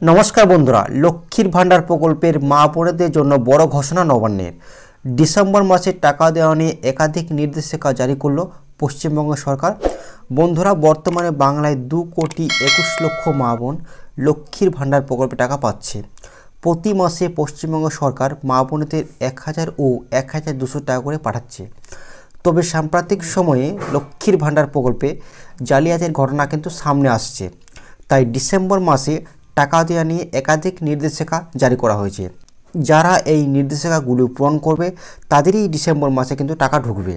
নমস্কার বন্ধুরা, লক্ষ্মীর ভাণ্ডার প্রকল্পের মা বোনেদের জন্য বড় ঘোষণা নবান্নের। ডিসেম্বর মাসে টাকা দেওয়া নিয়ে একাধিক নির্দেশিকা জারি করল পশ্চিমবঙ্গ সরকার। বন্ধুরা, বর্তমানে বাংলায় 2,21,00,000 মা বোন লক্ষ্মীর ভাণ্ডার প্রকল্পে টাকা পাচ্ছে। প্রতি মাসে পশ্চিমবঙ্গ সরকার মা বোনেদের 1,000 ও 1,200 টাকা করে পাঠাচ্ছে। তবে সাম্প্রতিক সময়ে লক্ষ্মীর ভাণ্ডার প্রকল্পে জালিয়াতির ঘটনা কিন্তু সামনে আসছে। তাই ডিসেম্বর মাসে টাকা দেওয়া নিয়ে একাধিক নির্দেশিকা জারি করা হয়েছে। যারা এই নির্দেশিকাগুলো পূরণ করবে তাদেরই ডিসেম্বর মাসে কিন্তু টাকা ঢুকবে।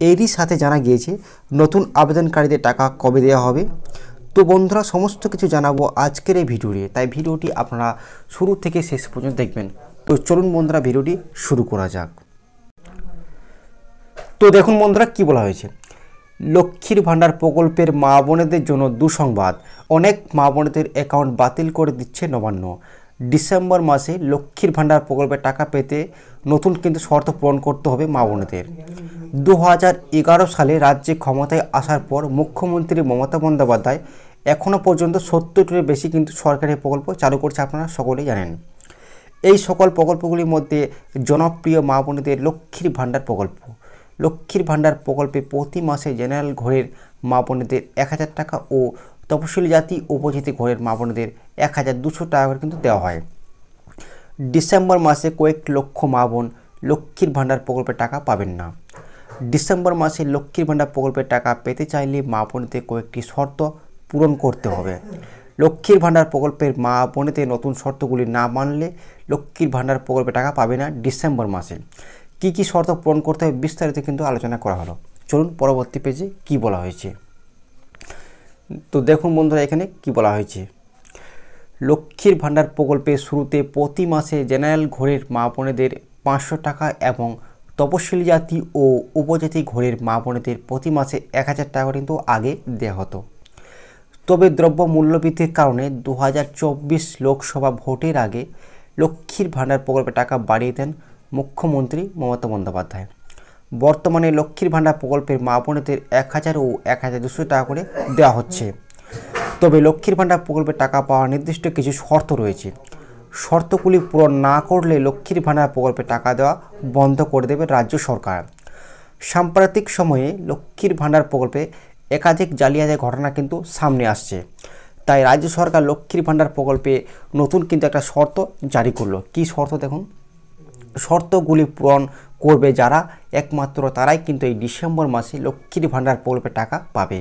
এরই সাথে জানা গিয়েছে নতুন আবেদনকারীদের টাকা কবে দেওয়া হবে। তো বন্ধুরা, সমস্ত কিছু জানাবো আজকের এই ভিডিওতে, তাই ভিডিওটি আপনারা শুরু থেকে শেষ পর্যন্ত দেখবেন। তো চলুন বন্ধুরা, ভিডিওটি শুরু করা যাক। তো দেখুন বন্ধুরা, কি বলা হয়েছে। লক্ষ্মীর ভাণ্ডার প্রকল্পের মা বোনেদের জন্য দুঃসংবাদ। অনেক মা বোনেদের অ্যাকাউন্ট বাতিল করে দিচ্ছে নবান্ন। ডিসেম্বর মাসে লক্ষ্মীর ভাণ্ডার প্রকল্পে টাকা পেতে নতুন কিন্তু শর্ত পূরণ করতে হবে মা বোনেদের। 2011 সালে রাজ্যে ক্ষমতায় আসার পর মুখ্যমন্ত্রী মমতা বন্দ্যোপাধ্যায় এখনও পর্যন্ত 70টির বেশি কিন্তু সরকারি প্রকল্প চালু করছে, আপনারা সকলেই জানেন। এই সকল প্রকল্পগুলির মধ্যে জনপ্রিয় মা বোনেদের লক্ষ্মীর ভাণ্ডার প্রকল্প। লক্ষ্মীর ভাণ্ডার প্রকল্পে প্রতি মাসে জেনারেল ঘরের মা বোনেদের 1,000 টাকা ও তপশিলি জাতি উপজাতি ঘরের মা বোনেদের 1,200 টাকা করে কিন্তু দেওয়া হয়। ডিসেম্বর মাসে কয়েক লক্ষ মা বোন লক্ষ্মীর ভাণ্ডার প্রকল্পের টাকা পাবেন না। ডিসেম্বর মাসে লক্ষ্মীর ভাণ্ডার প্রকল্পের টাকা পেতে চাইলে মা বোনেদের কয়েকটি শর্ত পূরণ করতে হবে। লক্ষ্মীর ভাণ্ডার প্রকল্পের মা বোনেদের নতুন শর্তগুলি না মানলে লক্ষ্মীর ভাণ্ডার প্রকল্পে টাকা পাবে না। ডিসেম্বর মাসে কি কি শর্ত পূরণ করতে হবে বিস্তারিত কিন্তু আলোচনা করা হলো। চলুন পরবর্তী পেজে কি বলা হয়েছে। তো দেখুন বন্ধুরা, এখানে কি বলা হয়েছে। লক্ষ্মীর ভাণ্ডার প্রকল্পের শুরুতে প্রতি মাসে জেনারেল ঘরের মা বোনেদের 500 টাকা এবং তপশিলি জাতি ও উপজাতি ঘরের মা বোনেদের প্রতি মাসে 1,000 টাকা কিন্তু আগে দেওয়া হতো। তবে দ্রব্য মূল্যবৃদ্ধির কারণে 2024 লোকসভা ভোটের আগে লক্ষ্মীর ভাণ্ডার প্রকল্পে টাকা বাড়িয়ে দেন মুখ্যমন্ত্রী মমতা বন্দ্যোপাধ্যায়। বর্তমানে লক্ষ্মীর ভাণ্ডার প্রকল্পের মা বোনেদের 1,000 ও 1,200 টাকা করে দেওয়া হচ্ছে। তবে লক্ষ্মীর ভাণ্ডার প্রকল্পের টাকা পাওয়ার নির্দিষ্ট কিছু শর্ত রয়েছে। শর্তগুলি পূরণ না করলে লক্ষ্মীর ভাণ্ডার প্রকল্পে টাকা দেওয়া বন্ধ করে দেবে রাজ্য সরকার। সাম্প্রতিক সময়ে লক্ষ্মীর ভাণ্ডার প্রকল্পে একাধিক জালিয়াতির ঘটনা কিন্তু সামনে আসছে। তাই রাজ্য সরকার লক্ষ্মীর ভাণ্ডার প্রকল্পে নতুন কিন্তু একটা শর্ত জারি করলো। কি শর্ত দেখুন। শর্তগুলি পূরণ করবে যারা, একমাত্র তারাই কিন্তু এই ডিসেম্বর মাসে লক্ষ্মীর ভাণ্ডার প্রকল্পের টাকা পাবে।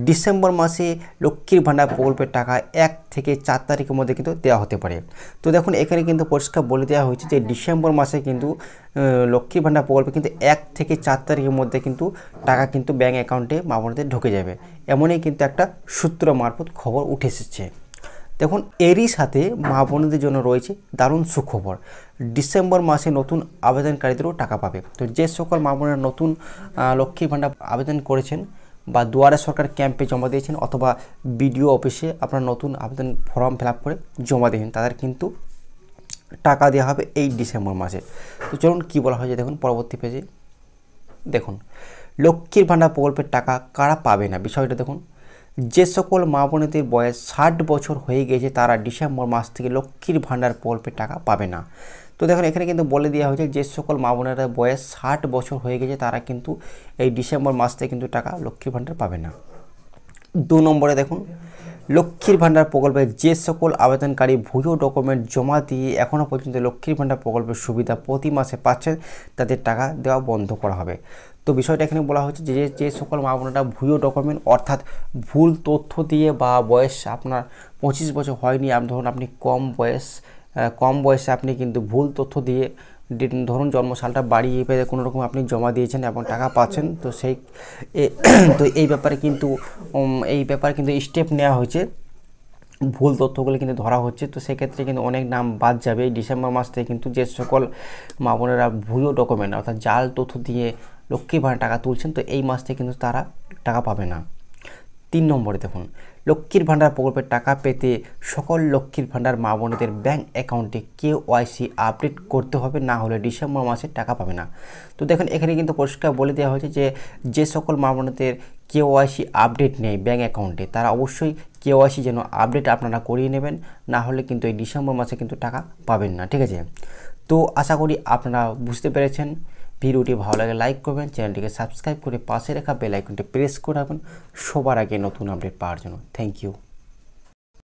ডিসেম্বর মাসে লক্ষ্মীর ভাণ্ডার প্রকল্পের টাকা 1 থেকে 4 তারিখের মধ্যে কিন্তু দেওয়া হতে পারে। তো দেখুন, এখানে কিন্তু পরিষ্কার বলে দেওয়া হয়েছে যে ডিসেম্বর মাসে কিন্তু লক্ষ্মীর ভাণ্ডার প্রকল্পে কিন্তু 1 থেকে 4 তারিখের মধ্যে কিন্তু টাকা কিন্তু ব্যাঙ্ক অ্যাকাউন্টে মা বোনদের ঢুকে যাবে। এমনই কিন্তু একটা সূত্র মারফত খবর উঠে এসেছে। দেখুন, এরই সাথে মা বোনদের জন্য রয়েছে দারুণ সুখবর। ডিসেম্বর মাসে নতুন আবেদনকারীদেরও টাকা পাবে। তো যে সকল মা বোনেরা নতুন লক্ষ্মীর ভাণ্ডার আবেদন করেছেন বা দুয়ারে সরকার ক্যাম্পে জমা দিয়েছেন অথবা বিডিও অফিসে আপনার নতুন আবেদন ফর্ম ফিল আপ করে জমা দিয়েছেন, তাদের কিন্তু টাকা দেওয়া হবে এই ডিসেম্বর মাসে। তো চলুন কী বলা হয়েছে দেখুন পরবর্তী পেজে। দেখুন, লক্ষ্মীর ভাণ্ডার প্রকল্পের টাকা কারা পাবে না বিষয়টা দেখুন। যে সকল মা বোনেদের বয়স 60 বছর হয়ে গেছে তারা ডিসেম্বর মাস থেকে লক্ষ্মীর ভাণ্ডার প্রকল্পের টাকা পাবে না। তো দেখুন, এখানে কিন্তু বলে দেওয়া হয়েছে যে সকল মা বোনেরা বয়স 60 বছর হয়ে গেছে তারা কিন্তু এই ডিসেম্বর মাস থেকে কিন্তু টাকা লক্ষ্মীর ভাণ্ডার পাবে না। 2 নম্বরে দেখুন, লক্ষ্মীর ভাণ্ডার প্রকল্পে যে সকল আবেদনকারী ভুয়ো ডকুমেন্ট জমা দিয়ে এখনও পর্যন্ত লক্ষ্মীর ভাণ্ডার প্রকল্পের সুবিধা প্রতি মাসে পাচ্ছেন তাদের টাকা দেওয়া বন্ধ করা হবে। তো বিষয়টা এখানে বলা হচ্ছে যে সকল মা বোনেরা ভুয়ো ডকুমেন্ট অর্থাৎ ভুল তথ্য দিয়ে বা বয়স আপনার 25 বছর হয়নি, ধরুন আপনি কম বয়সে আপনি কিন্তু ভুল তথ্য দিয়ে ধরুন জন্মসালটা বাড়িয়ে পেয়ে কোনো রকম আপনি জমা দিয়েছেন এবং টাকা পাচ্ছেন, তো এই ব্যাপারে কিন্তু স্টেপ নেওয়া হয়েছে। ভুল তথ্যগুলো কিন্তু ধরা হচ্ছে। তো সেক্ষেত্রে কিন্তু অনেক নাম বাদ যাবে। এই ডিসেম্বর মাস থেকে কিন্তু যে সকল মা বোনেরা ভুয়ো ডকুমেন্ট অর্থাৎ জাল তথ্য দিয়ে লক্ষ্মীর ভাণ্ডার টাকা তুলছেন, তো এই মাস থেকে কিন্তু তারা টাকা পাবে না। 3 নম্বরে দেখুন, লক্ষ্মীর ভাণ্ডার প্রকল্পের টাকা পেতে সকল লক্ষ্মীর ভাণ্ডার মা বোনেদের ব্যাঙ্ক অ্যাকাউন্টে KYC আপডেট করতে হবে, না হলে ডিসেম্বর মাসে টাকা পাবে না। তো দেখুন, এখানে কিন্তু পরিষ্কার বলে দেওয়া হয়েছে যে সকল মা বোনেদের KYC আপডেট নেই ব্যাঙ্ক অ্যাকাউন্টে তারা অবশ্যই কেওয়াইসি যেন আপডেট আপনারা করিয়ে নেবেন, না হলে কিন্তু এই ডিসেম্বর মাসে কিন্তু টাকা পাবেন না, ঠিক আছে। তো আশা করি আপনারা বুঝতে পেরেছেন। ভিডিওটি ভালো লাগে লাইক করবেন, চ্যানেলটিকে সাবস্ক্রাইব করে পাশে রাখা বেল আইকনটি প্রেস করে রাখবেন সবার আগে নতুন আপডেট পাওয়ার জন্য। Thank you.